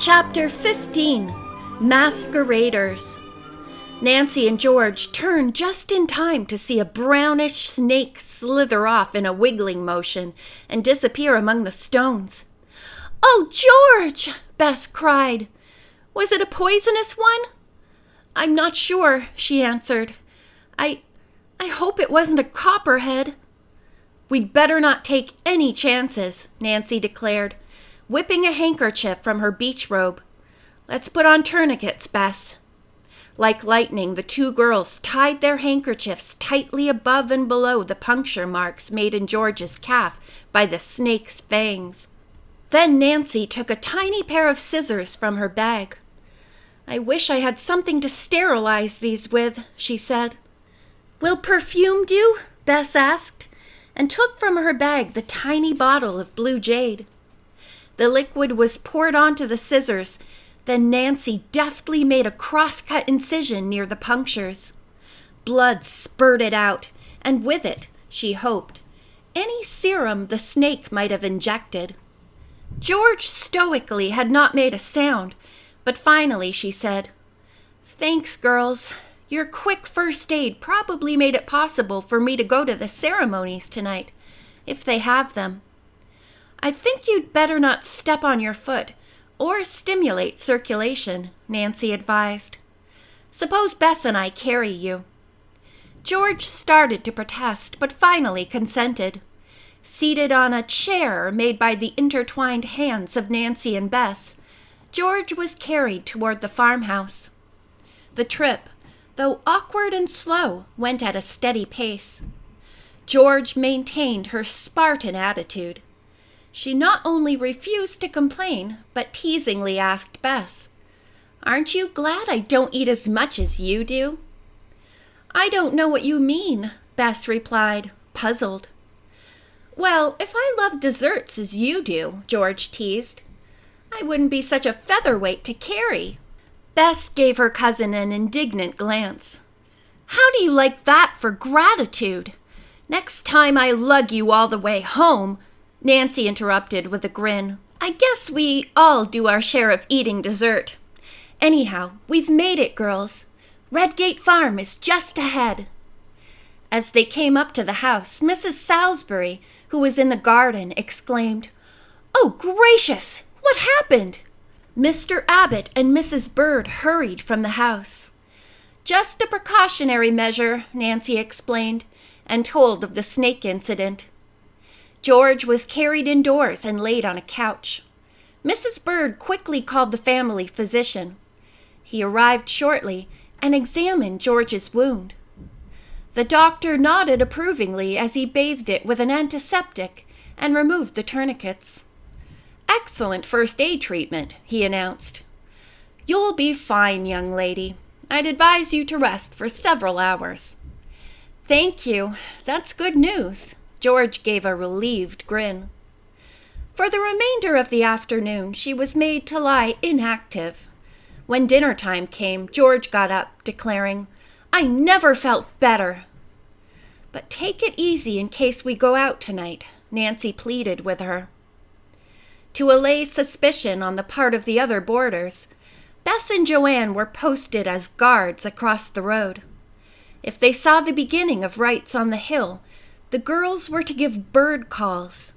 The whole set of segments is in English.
Chapter 15, Masqueraders. Nancy and George turned just in time to see a brownish snake slither off in a wiggling motion and disappear among the stones. "Oh, George!" Bess cried. "Was it a poisonous one?" "I'm not sure," she answered. I hope it wasn't a copperhead." "We'd better not take any chances," Nancy declared, whipping a handkerchief from her beach robe. "Let's put on tourniquets, Bess." Like lightning, the two girls tied their handkerchiefs tightly above and below the puncture marks made in George's calf by the snake's fangs. Then Nancy took a tiny pair of scissors from her bag. "I wish I had something to sterilize these with," she said. "Will perfume do?" Bess asked, and took from her bag the tiny bottle of blue jade. The liquid was poured onto the scissors. Then Nancy deftly made a cross-cut incision near the punctures. Blood spurted out, and with it, she hoped, any serum the snake might have injected. George stoically had not made a sound, but finally she said, "Thanks, girls. Your quick first aid probably made it possible for me to go to the ceremonies tonight, if they have them. I think you'd better not step on your foot or stimulate circulation," Nancy advised. "Suppose Bess and I carry you." George started to protest, but finally consented. Seated on a chair made by the intertwined hands of Nancy and Bess, George was carried toward the farmhouse. The trip, though awkward and slow, went at a steady pace. George maintained her Spartan attitude. She not only refused to complain, but teasingly asked Bess, "Aren't you glad I don't eat as much as you do?" "I don't know what you mean," Bess replied, puzzled. "Well, if I love desserts as you do," George teased, "I wouldn't be such a featherweight to carry." Bess gave her cousin an indignant glance. "How do you like that for gratitude? Next time I lug you all the way home," Nancy interrupted with a grin. "I guess we all do our share of eating dessert. Anyhow, we've made it, girls. Redgate Farm is just ahead." As they came up to the house, Mrs. Salisbury, who was in the garden, exclaimed, "Oh, gracious! What happened?" Mr. Abbott and Mrs. Byrd hurried from the house. "Just a precautionary measure," Nancy explained, and told of the snake incident. George was carried indoors and laid on a couch. Mrs. Byrd quickly called the family physician. He arrived shortly and examined George's wound. The doctor nodded approvingly as he bathed it with an antiseptic and removed the tourniquets. "Excellent first aid treatment," he announced. "You'll be fine, young lady. I'd advise you to rest for several hours." "Thank you. That's good news." George gave a relieved grin. For the remainder of the afternoon, she was made to lie inactive. When dinner time came, George got up, declaring, "I never felt better." "But take it easy in case we go out tonight," Nancy pleaded with her. To allay suspicion on the part of the other boarders, Bess and Joanne were posted as guards across the road. If they saw the beginning of rites on the hill, the girls were to give bird calls.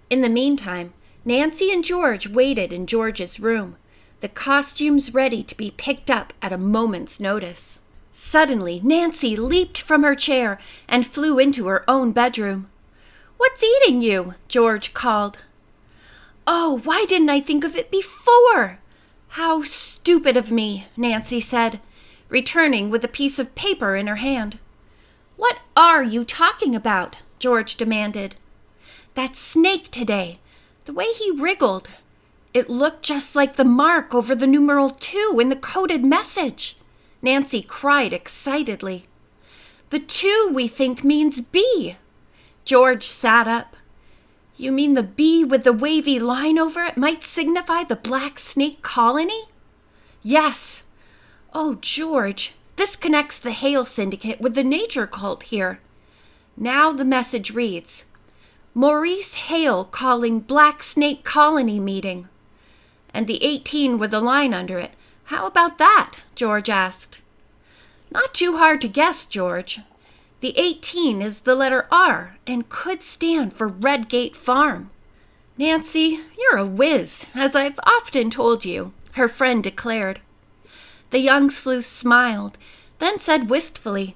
In the meantime, Nancy and George waited in George's room, the costumes ready to be picked up at a moment's notice. Suddenly, Nancy leaped from her chair and flew into her own bedroom. "What's eating you?" George called. "Oh, why didn't I think of it before? How stupid of me," Nancy said, returning with a piece of paper in her hand. "What are you talking about?" George demanded. "That snake today, the way he wriggled. It looked just like the mark over the numeral 2 in the coded message," Nancy cried excitedly. "The 2 we think means B." George sat up. "You mean the B with the wavy line over it might signify the Black Snake Colony?" "Yes." "Oh, George, this connects the Hale Syndicate with the nature cult here." Now the message reads, "Maurice Hale calling Black Snake Colony meeting." and the 18 with a line under it. How about that? George asked. Not too hard to guess, George. The 18 is the letter R and could stand for Redgate Farm. Nancy, you're a whiz, as I've often told you, her friend declared. The young sleuth smiled, then said wistfully,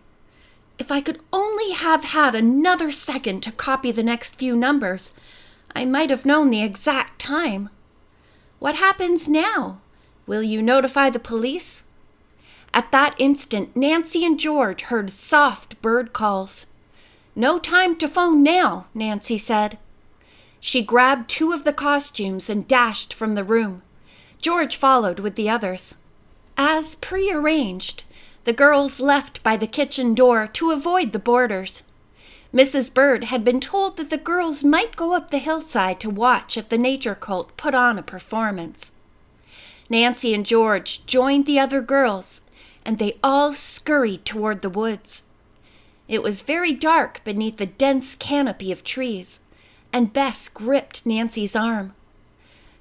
If I could only have had another second to copy the next few numbers, I might have known the exact time. What happens now? Will you notify the police? At that instant, Nancy and George heard soft bird calls. No time to phone now, Nancy said. She grabbed 2 of the costumes and dashed from the room. George followed with the others. As prearranged, the girls left by the kitchen door to avoid the boarders. Mrs. Byrd had been told that the girls might go up the hillside to watch if the nature cult put on a performance. Nancy and George joined the other girls, and they all scurried toward the woods. It was very dark beneath the dense canopy of trees, and Bess gripped Nancy's arm.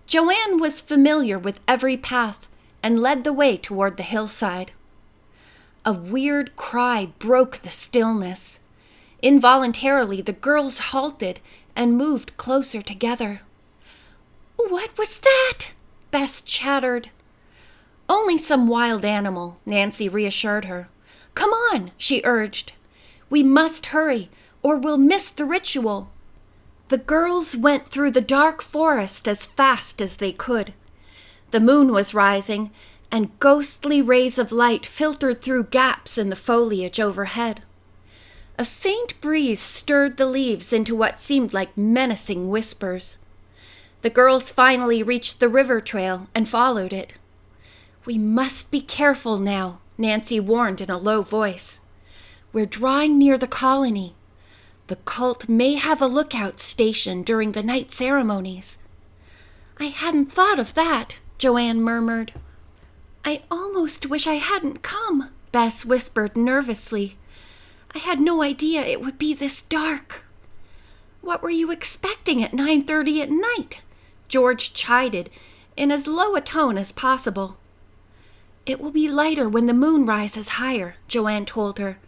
Joanne was familiar with every path and led the way toward the hillside. A weird cry broke the stillness. Involuntarily, the girls halted and moved closer together. What was that? Bess chattered. Only some wild animal, Nancy reassured her. Come on, she urged. We must hurry, or we'll miss the ritual. The girls went through the dark forest as fast as they could. The moon was rising, and ghostly rays of light filtered through gaps in the foliage overhead. A faint breeze stirred the leaves into what seemed like menacing whispers. The girls finally reached the river trail and followed it. We must be careful now, Nancy warned in a low voice. We're drawing near the colony. The cult may have a lookout station during the night ceremonies. I hadn't thought of that, Joanne murmured. I almost wish I hadn't come, Bess whispered nervously. I had no idea it would be this dark. What were you expecting at 9:30 at night? George chided, in as low a tone as possible. It will be lighter when the moon rises higher, Joanne told her.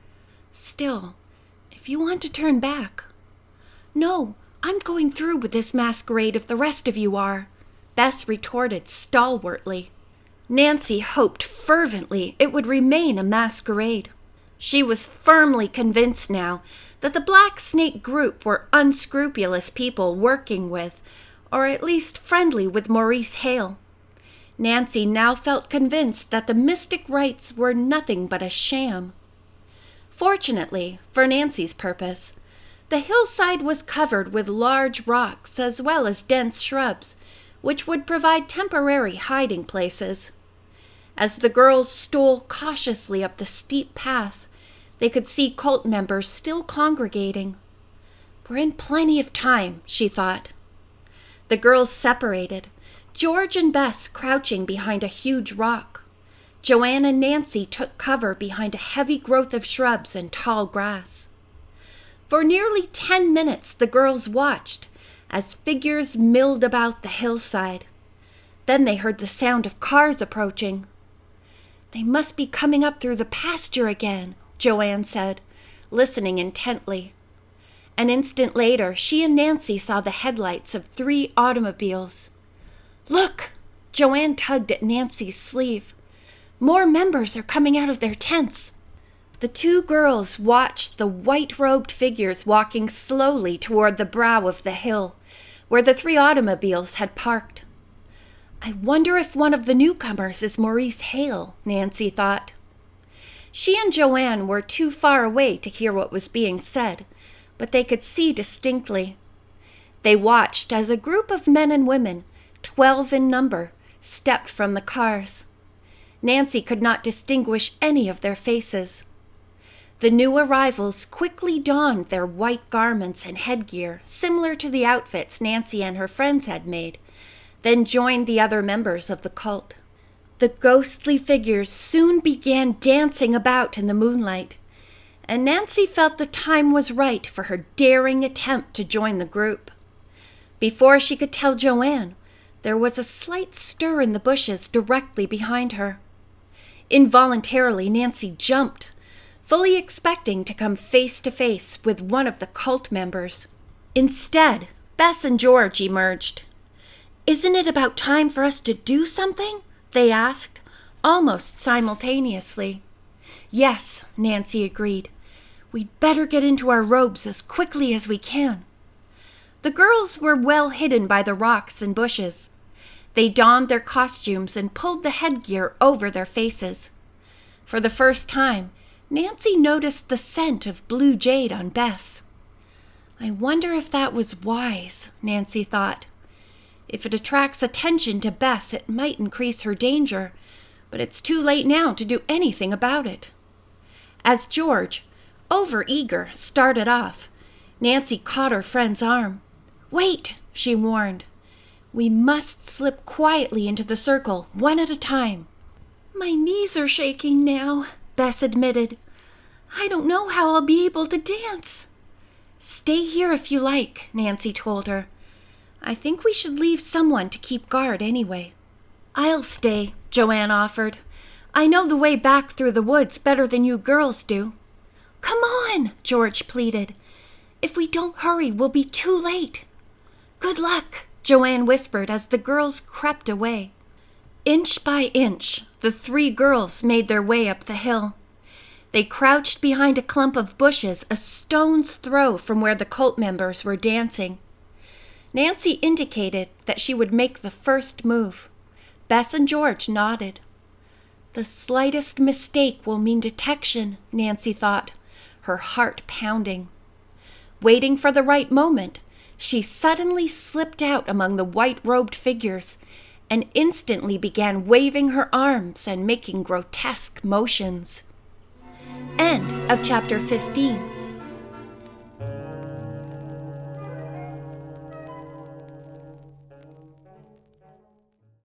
Still, if you want to turn back. No, I'm going through with this masquerade if the rest of you are, Bess retorted stalwartly. Nancy hoped fervently it would remain a masquerade. She was firmly convinced now that the Black Snake group were unscrupulous people working with, or at least friendly with Maurice Hale. Nancy now felt convinced that the mystic rites were nothing but a sham. Fortunately, for Nancy's purpose, the hillside was covered with large rocks as well as dense shrubs, which would provide temporary hiding places. As the girls stole cautiously up the steep path, they could see cult members still congregating. We're in plenty of time, she thought. The girls separated, George and Bess crouching behind a huge rock. Joanne and Nancy took cover behind a heavy growth of shrubs and tall grass. For nearly 10 minutes the girls watched as figures milled about the hillside. Then they heard the sound of cars approaching. They must be coming up through the pasture again, Joanne said, listening intently. An instant later, she and Nancy saw the headlights of 3 automobiles. Look! Joanne tugged at Nancy's sleeve. More members are coming out of their tents. The 2 girls watched the white-robed figures walking slowly toward the brow of the hill, where the 3 automobiles had parked. I wonder if one of the newcomers is Maurice Hale, Nancy thought. She and Joanne were too far away to hear what was being said, but they could see distinctly. They watched as a group of men and women, 12 in number, stepped from the cars. Nancy could not distinguish any of their faces. The new arrivals quickly donned their white garments and headgear, similar to the outfits Nancy and her friends had made, then joined the other members of the cult. The ghostly figures soon began dancing about in the moonlight, and Nancy felt the time was right for her daring attempt to join the group. Before she could tell Joanne, There was a slight stir in the bushes directly behind her. Involuntarily, Nancy jumped, fully expecting to come face to face with one of the cult members. Instead, Bess and George emerged. "Isn't it about time for us to do something?" they asked, almost simultaneously. "Yes," Nancy agreed. "We'd better get into our robes as quickly as we can." The girls were well hidden by the rocks and bushes. They donned their costumes and pulled the headgear over their faces. For the first time, Nancy noticed the scent of blue jade on Bess. "I wonder if that was wise," Nancy thought. "If it attracts attention to Bess, it might increase her danger, but it's too late now to do anything about it." As George, overeager, started off, Nancy caught her friend's arm. "Wait," she warned. "We must slip quietly into the circle, one at a time." "My knees are shaking now," Bess admitted. "I don't know how I'll be able to dance." "Stay here if you like," Nancy told her. "I think we should leave someone to keep guard anyway." "I'll stay," Joanne offered. "I know the way back through the woods better than you girls do." "Come on," George pleaded. "If we don't hurry, we'll be too late." "Good luck," Joanne whispered as the girls crept away. Inch by inch, the three girls made their way up the hill. They crouched behind a clump of bushes a stone's throw from where the cult members were dancing. Nancy indicated that she would make the first move. Bess and George nodded. The slightest mistake will mean detection, Nancy thought, her heart pounding. Waiting for the right moment, she suddenly slipped out among the white-robed figures and instantly began waving her arms and making grotesque motions. End of chapter 15.